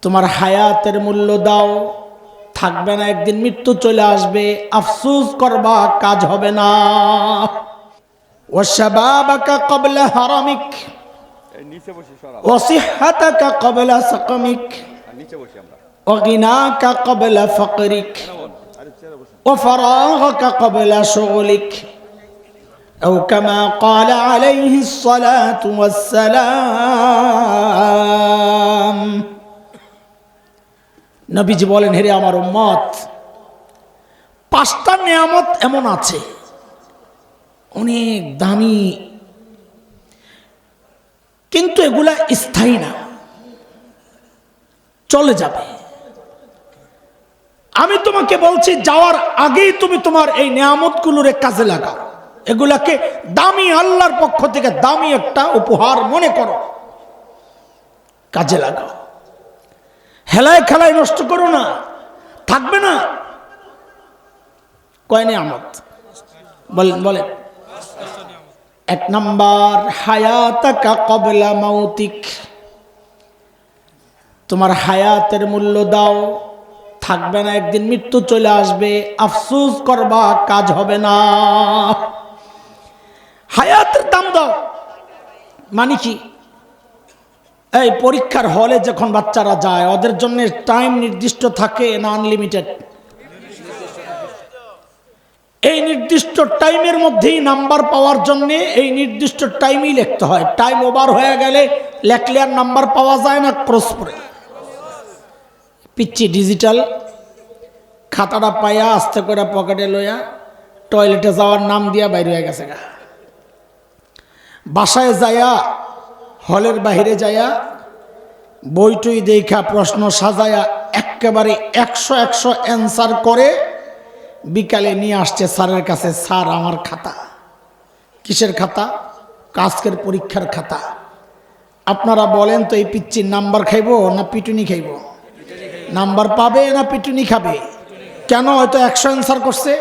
তোমার হায়াতের মূল্য দাও, থাকবে না, একদিন মৃত্যু চলে আসবে, আফসোস করবা, কাজ হবে না। ওয়াশাবাবাকা ক্বাবলা হারামিক ওয়াসিহ্হাতাকা ক্বাবলা সাকামিক ওয়াগিনাকা ক্বাবলা ফাকরিক ওয়াফরাগাকা ক্বাবলা শুগলিক আও কামা ক্বালা আলাইহিস সালাতু ওয়াস সালাম। নবীজি বলেন, হে আমার উম্মত, পাঁচটা নিয়ামত এমন আছে অনেক দামি, কিন্তু এগুলা স্থায়ী না, চলে যাবে। আমি তোমাকে বলছি, যাওয়ার আগেই তুমি তোমার এই নিয়ামতগুলোর কাজে লাগাও, এগুলাকে দামি, আল্লাহর পক্ষ থেকে দামি একটা উপহার মনে করো, কাজে লাগাও। হেলায় খেলায় নষ্ট করো না, থাকবে না। কয় নিয়ামত বলেন বলেন? এক নাম্বার, হায়াতাকা ক্বাবলা মাউতিক, তোমার হায়াতের মূল্য দাও, থাকবে না, একদিন মৃত্যু চলে আসবে, আফসোস করবা, কাজ হবে না। হায়াতের দাম দাও মানে কি? এই পরীক্ষার হলে যখন বাচ্চারা যায়, ওদের জন্য টাইম নির্দিষ্ট থাকে না আনলিমিটেড? এই নির্দিষ্ট টাইমের মধ্যেই নাম্বার পাওয়ার জন্য এই নির্দিষ্ট টাইমই লিখতে হয়। টাইম ওভার হয়ে গেলে লেখলে আর নাম্বার পাওয়া যায় না, ক্রস পড়ে। পিচ্ছি ডিজিটাল খাতাটা পাইয়া আস্তে করে পকেটে লইয়া টয়লেটে যাওয়ার নাম দিয়া বাইরে হয়ে গেছে গা। বাসায় যায়া, হলের বাহিরে যায়া বইটই দেখা প্রশ্ন সাজায়া একেবারে 100 অ্যান্সার করে বিকালে নিয়ে আসছে স্যারের কাছে, স্যার আমার খাতা। কিসের খাতা? আজকের পরীক্ষার খাতা। আপনারা বলেন তো, এই পিচ্চির নাম্বার খাইব না পিটুনি খাইব? নাম্বার পাবে না পিটুনি খাবে? কেন? হয়তো 100 অ্যান্সার করছে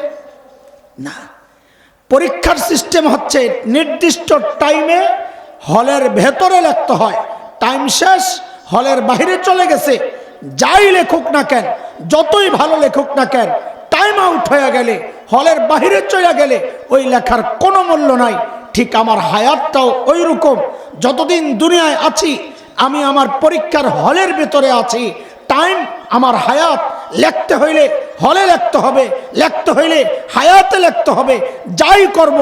না। পরীক্ষার সিস্টেম হচ্ছে নির্দিষ্ট টাইমে হলের ভেতরে লিখতে হয়, টাইম শেষ, হলের বাইরে চলে গেছে, যাই লেখুক না কেন, যতই ভালো লেখুক না কেন, টাইম আউট হয়ে গেলে, হলের বাইরে চলে গেলে ওই লেখার কোনো মূল্য নাই। ঠিক আমার হায়াতটাও ওই রকম। যতদিন দুনিয়ায় আছি, আমি আমার পরীক্ষার হলের ভেতরে আছি। টাইম আমার হায়াত, লিখতে হইলে হলে লিখতে হবে, লিখতে হইলে হায়াতে লিখতে হবে। যাই করব,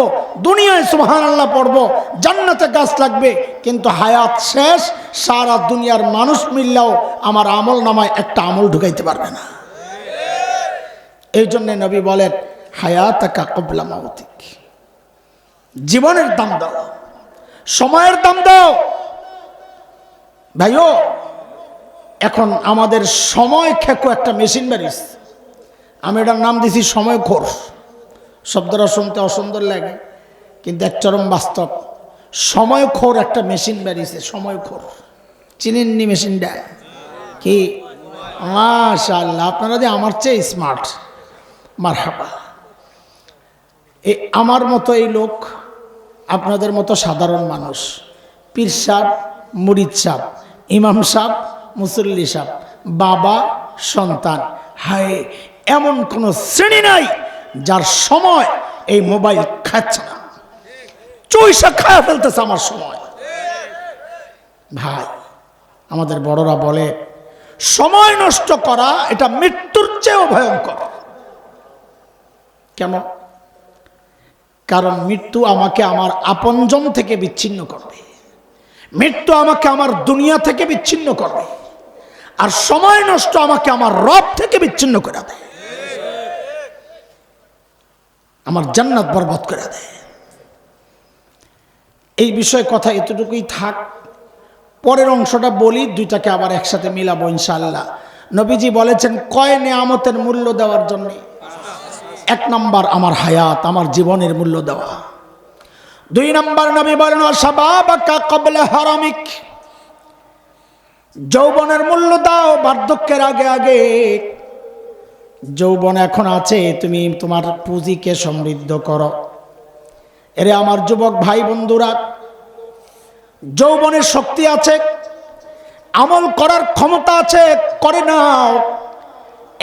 দুনিয়ায় সুবহানাল্লাহ পড়ব, জান্নাতে গাছ লাগবে, কিন্তু হায়াত শেষ। সারা দুনিয়ার মানুষ মিললেও আমার আমল নামায় একটা আমল ঢুকাইতে পারবে না। এই জন্য নবী বলেন, হায়াতাকা ক্বাবলা মাউতিক, জীবনের দাম দাও, সময়ের দাম দাও। ভাইও, এখন আমাদের সময় খেকো একটা মেশিন বেরিয়েছে, আমি এটার নাম দিছি সময় খোর। শব্দটা শুনতে অসুন্দর লাগে, কিন্তু এক চরম বাস্তব। সময় খোর একটা মেশিন বেরিয়েছে, সময় খোর। চিনেননি মেশিনটা কি? মাশাআল্লাহ, আপনারা যে আমার চেয়ে স্মার্ট, মারহাবা। এই আমার মতো এই লোক, আপনাদের মতো সাধারণ মানুষ, পীর সাহেব, মুরিদ সাহেব, ইমাম সাহেব, মুসল্লি সাহেব, বাবা, সন্তান, হায়, এমন কোন শ্রেণী নাই যার সময় এই মোবাইল খাচ্ছে না, চুইসা খায়া ফেলতেছে আমার সময়। ভাই, আমাদের বড়রা বলে, সময় নষ্ট করা এটা মৃত্যুর চেয়েও ভয়ঙ্কর। কেন? কারণ মৃত্যু আমাকে আমার আপনজন থেকে বিচ্ছিন্ন করবে, মৃত্যু আমাকে আমার দুনিয়া থেকে বিচ্ছিন্ন করবে, আর সময় নষ্ট আমাকে আমার রব থেকে বিচ্ছিন্ন করে দেয়, আমার জান্নাত বরবাদ করে দেয়। এই বিষয়ে কথা এতটুকুই থাক, পরের অংশটা বলি, দুইটাকে আবার একসাথে মিলাবো ইনশাআল্লাহ। নবীজি বলেছেন কয় নিয়ামতের মূল্য দেওয়ার জন্য? এক নাম্বার, আমার হায়াত, আমার জীবনের মূল্য দেওয়া। দুই নাম্বার, নবী বলেন শাবাবাকা ক্বাবলা হারামিক, যৌবনের মূল্য দাও বার্ধক্যের আগে আগে। যৌবন এখন আছে, তুমি তোমার পুঁজিকে সমৃদ্ধ করো। এরে আমার যুবক ভাই বন্ধুরা, যৌবনের শক্তি আছে, আমল করার ক্ষমতা আছে, করে নাও।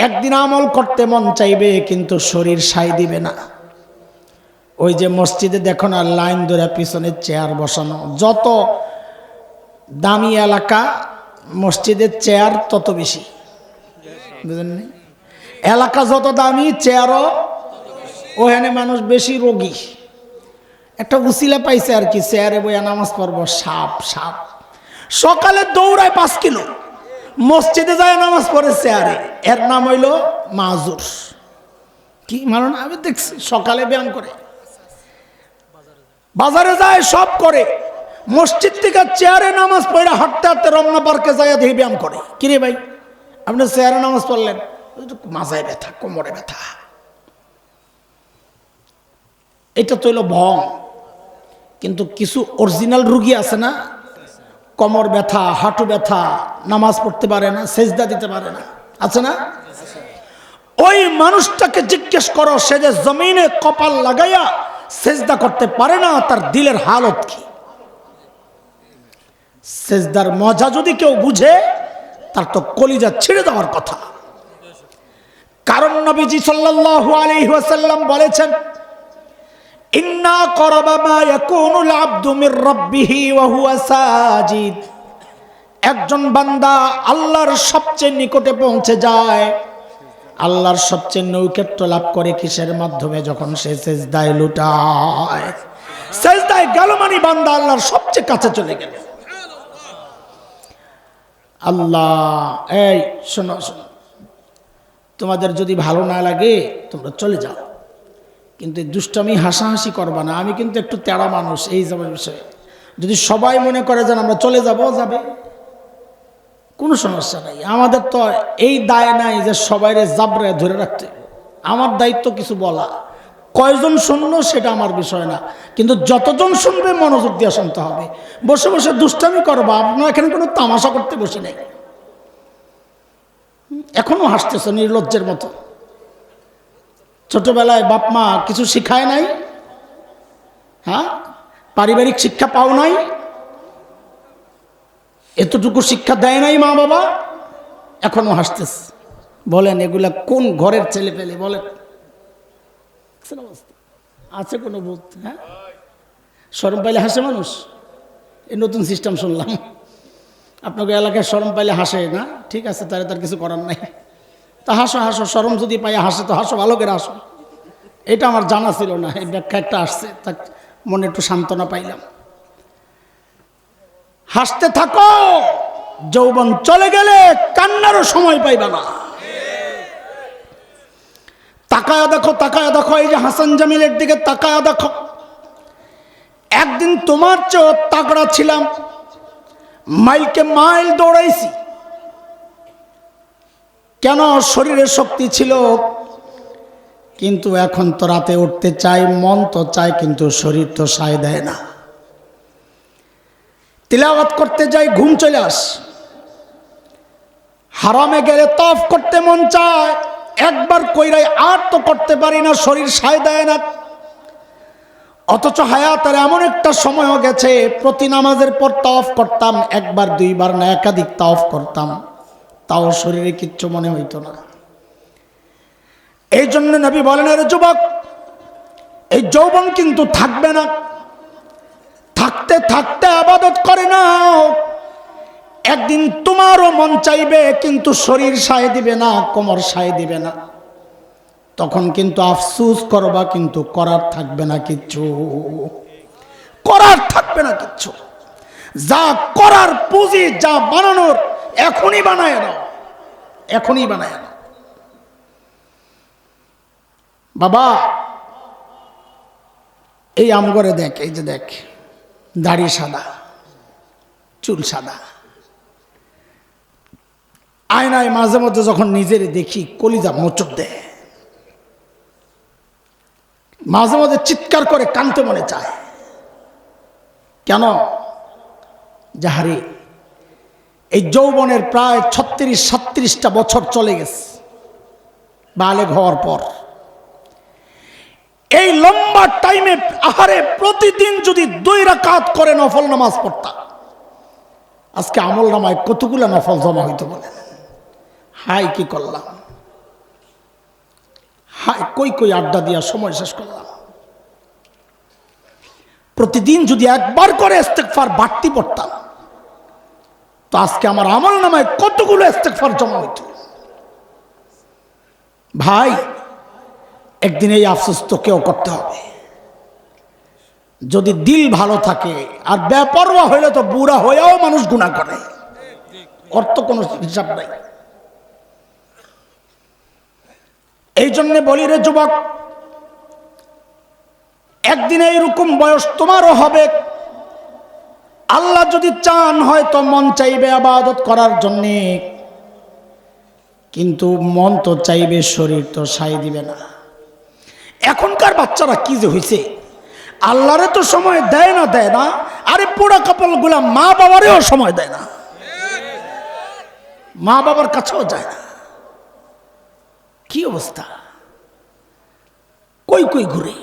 একদিন আমল করতে মন চাইবে কিন্তু শরীর সায় দিবে না। ওই যে মসজিদে দেখো না লাইন ধরে পিছনে চেয়ার বসানো, যত দামি এলাকা মসজিদের চেয়ার তত বেশি, বুঝলেন? এলাকা যত দামি চেয়ারও ওখানে মানুষ বেশি রোগী। একটা উসিলা পাইছে আর কি, চেয়ারে বইয়া নামাজ পড়বো, সাপ সাপ। সকালে দৌড়ায় 5 কিলো, মসজিদে যায় নামাজ পড়ে চেয়ারে, এর নাম হইল মাজুর। কি মানে আমি দেখছি সকালে ব্যায়াম করে, বাজারে যায় সব করে, মসজিদ থেকে চেয়ারে নামাজ পড়ে হাঁটতে হাঁটতে রমনা পার্কে যায় দেখি ব্যায়াম করে। কিরে ভাই আপনি চেয়ারে নামাজ পড়লেন? মাজায় ব্যথা, কোমরে ব্যথা। এটা তো হইল ভং। কিন্তু কিছু অরিজিনাল রুগী আছে না, কোমর ব্যথা, হাঁটু ব্যথা, নামাজ পড়তে পারে না, সেজদা দিতে পারে না, আছে না? ওই মানুষটাকে জিজ্ঞেস করো, সে যে জমিনে কপাল লাগাইয়া সেজদা করতে পারে না, তার দিলের হালত কি? সেজদার মজা যদি কেউ বুঝে, তার তো কলিজা ছিঁড়ে দেওয়ার কথা। কারণ নবীজি সাল্লাল্লাহু আলাইহি ওয়াসাল্লাম বলেছেন, ইন্না করবা মা ইয়াকুনুল আবদু মির রাব্বিহি ওয়া হুয়া সাজিদ। একজন বান্দা আল্লাহর সবচেয়ে নিকটে পৌঁছে যায়, আল্লাহর সবচেয়ে নৈকট্য লাভ করে কিসের মাধ্যমে? যখন সে সেজদায় লুটায়। সেজদায় গেল মানে বান্দা আল্লাহর সবচেয়ে কাছে চলে গেল। আল্লাহ, এই শোনো শোনো, তোমাদের যদি ভালো না লাগে তোমরা চলে যাও, কিন্তু দুষ্টামি হাসাহাসি করবা না। আমি কিন্তু একটু তেড়া মানুষ এই যাবার বিষয়ে। যদি সবাই মনে করে যেন আমরা চলে যাব, যাবে, কোনো সমস্যা নাই। আমাদের তো এই দায় নাই যে সবাইরে জাবরে ধরে রাখতে। আমার দায়িত্ব কিছু বলা, কয়জন শুনলো সেটা আমার বিষয় না, কিন্তু যতজন শুনবে মনোযোগ দিয়ে শুনতে হবে। বসে বসে দুষ্টামি করবা, আপনারা এখানে কোনো তামাশা করতে বসে নাই। এখনো হাসতেছ নির্লজ্জের মতো। ছোটবেলায় বাপ মা কিছু শিখায় নাই? হ্যাঁ, পারিবারিক শিক্ষা পাও নাই? এতটুকু শিক্ষা দেয় নাই মা বাবা, এখনো হাসতেছ। বলেন এগুলা কোন ঘরের ছেলে পেলে? বলেন আছে কোনো ভূত? হ্যাঁ, শরম পাইলে হাসে মানুষ। এই নতুন সিস্টেম শুনলাম, আপনাকে এলাকায় শরম পাইলে হাসে না? ঠিক আছে, তাহলে তার কিছু করার নাই। তা হাসো হাসো, শরম যদি পাই হাসে তো হাসো, ভালো করে হাসো। এটা আমার জানা ছিল না, এই ব্যাখ্যা একটা আসছে, তা মনে একটু সান্ত্বনা পাইলাম। হাসতে থাকো, যৌবন চলে গেলে কান্নারও সময় পাইবা না। তাকায়া দেখো, তাকায়া দেখো, এই যে হাসান জামিলের দিকে তাকায়া দেখো। একদিন তোমার চেয়েও তাগড়া ছিলাম, মাইলকে মাইল দৌড়াইছি। কেন? শরীরে শক্তি ছিল, কিন্তু এখন তো রাতে উঠতে চাই, মন তো চায়, কিন্তু শরীর তো সায় দেয় না। তিলাওয়াত করতে যাই, ঘুম চলে আস। হারামে গেলে তফ করতে মন চায়, একবার কইরাই আর তো করতে পারি না, শরীর সায় দেয় না। অথচ হায়াতের এমন একটা সময়ও গেছে, প্রতি নামাজের পর তফ করতাম, একবার দুইবার না একাধিক তফ করতাম, তাও শরীরে কিচ্ছু মনে হইতো না। এই জন্য নবী বলেন, আরে যুবক, এই যৌবন কিন্তু থাকবে না, থাকতে থাকতে আবাদত করে নাও। একদিন তোমারও মন চাইবে, কিন্তু শরীর সায় দিবে না, কোমর সায় দিবে না। তখন কিন্তু আফসোস করবা, কিন্তু করার থাকবে না কিচ্ছু, করার থাকবে না কিচ্ছু। যা করার পুঁজি, যা বানানোর, এখনই বানায় নাও, এখনই বানায় নাও। বাবা, এই আমগরে দেখ, এই যে দেখ, দাড়ি সাদা, চুল সাদা। আয়নায় মাঝে মধ্যে যখন নিজের দেখি, কলিজা মোচড় দেয়, মাঝে মাঝে চিৎকার করে কানতে মনে চায়। কেন? যাহারে এই যৌবনের প্রায় 36-37টা বছর চলে গেছে বালেগ হওয়ার পর। এই লম্বা টাইমে আহারে প্রতিদিন যদি 2 রাকাত করে নফল নামাজ পড়তাম, আজকে আমল নামায় কতগুলো নফল জমা হইতো বলেন। হাই কি করলাম, হাই কই কই আড্ডা দিয়া সময় শেষ করলাম। প্রতিদিন যদি একবার করে ইস্তেগফার বাড়তি পড়তাম তো আজকে আমার আমল নামায় কতগুলো ইস্তেগফার জমা হইতো। ভাই একদিন এই আফসোস তো কেউ করতে হবে। যদি দিল ভালো থাকে, আর বেপরোয়া হইলে তো বুড়া হয়েও মানুষ গুনাহ করে, অর্থ কোনো হিসাব নাই। এই জন্য বলি রে যুবক, একদিন এইরকম বয়স তোমারও হবে। আল্লাহ যদি চান হয়তো মন চাইবে ইবাদত করার জন্যে, কিন্তু মন তো চাইবে, শরীর তো সাই দিবে না। এখনকার বাচ্চারা কি যে হয়েছে, আল্লাহরে তো সময় দেয় না। আরে পোড়া কপালগুলা মা বাবারেও সময় দেয় না, মা বাবার কাছেও যায় না। কি অবস্থা, কই কই ঘুরে,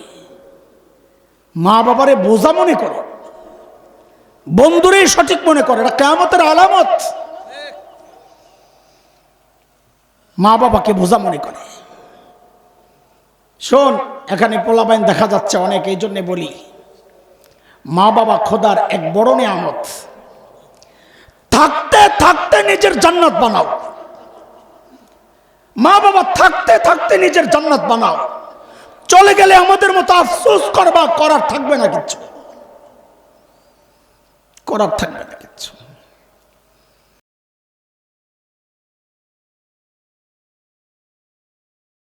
মা বাবারে বোঝা মনে করে, বন্ধুরে সঠিক মনে করে। এটা কিয়ামতের আলামত। মা বাবাকে বোঝা মনে করে। শোন, এখানে পোলাপাইন দেখা যাচ্ছে অনেক, এই জন্য বলি মা বাবা খোদার এক বড় নিয়ামত। থাকতে থাকতে নিজের জান্নাত বানাও, মা বাবা থাকতে থাকতে নিজের জান্নাত বানাও। চলে গেলে আমাদের মতো আফসোস করবা, করার থাকবে না, কিছু করার থাকবে না।